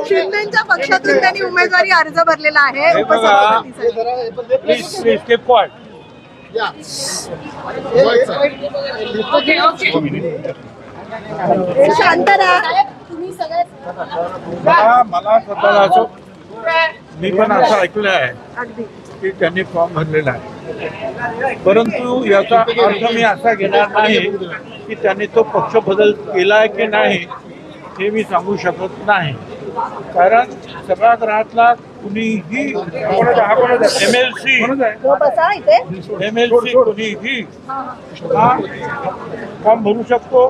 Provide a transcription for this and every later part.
शिंदेच्या पक्षातून त्यांनी उमेदवारी अर्ज भरलेला आहे शांत राहा. मला स्वतःला असं मी पण असं ऐकलं आहे की त्यांनी फॉर्म भरलेला आहे, परंतु याचा अर्थ मी असा घेणार नाही की त्यांनी तो पक्ष बदल केलाय की नाही हे मी सांगू शकत नाही. कारण सभागृहातला कुणीही एमएलसी कुणीही हा फॉर्म भरू शकतो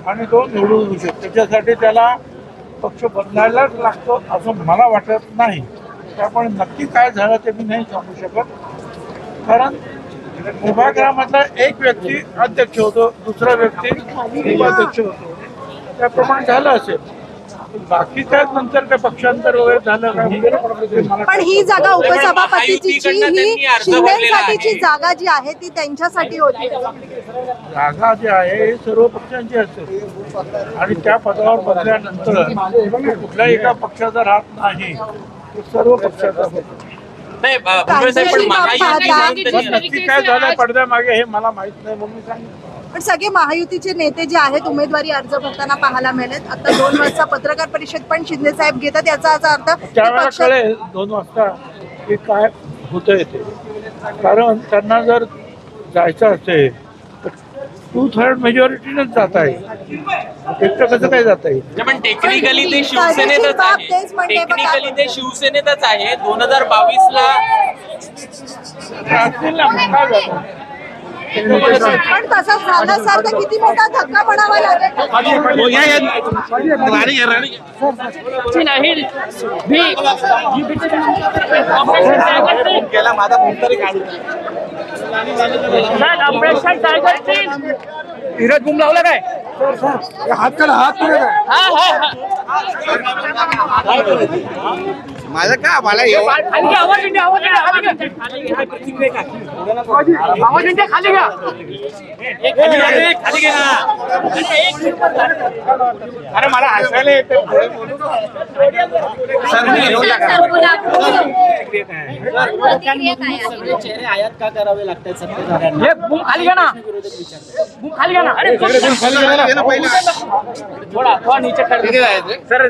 आणि तो निवडून येऊ शकतो. त्याच्यासाठी त्याला पक्ष बदलायलाच लागतो असं मला वाटत नाही. त्यामुळे नक्की काय झालं ते मी नाही सांगू शकत. कारण सभागृहामधला एक व्यक्ती अध्यक्ष होतो, दुसरा व्यक्ती उपाध्यक्ष होतो, त्याप्रमाणे झालं असेल. बाकी काय नंतर काय पक्षांतर वगैरे झालं काय. पण ही जागा उपसभापतीची ही शिंदेसाठीची जागा जी आहे ती त्यांच्यासाठी होती. जागा जी आहे हे सर्व पक्षांची असेल आणि त्या पदावर बसल्यानंतर कुठल्याही एका पक्षाचा राहत नाही, तो सर्व पक्षाचा होतो. नक्की काय झालं पडद्यामागे हे मला माहित नाही म्हणून सांगितलं. पण सगळे महायुतीचे नेते जे आहेत उमेदवारी अर्ज भरताना पाहायला मिळेल. आता 2 वाजता पत्रकार परिषद पण शिंदे साहेब घेतात, याचा अर्थ त्यावेळेला कळेल 2 वाजता की काय होतंय ते. कारण त्यांना जर जायचं असेल तर 2/3 मेजॉरिटीनच जात आहे, एकटं कसं काय जात आहे. पण टेक्निकली ते शिवसेनेतच आहे, टेक्निकली ते शिवसेनेतच आहे. 2022 ला पण तसंच झालं सर तर किती मोठा धक्का म्हणावा लागेल. धीरज बुम लावला काय हात करा, हात करा माझं का मला आवाज इंडिया खाली घ्या. अरे मला हसायला येते. चेहरे आयात का करावे लागतात सत्तेधाऱ्यांना? हे बुम खाली घ्या ना, बुम खाली घ्या ना. अरे थोडा नीचे कर. सर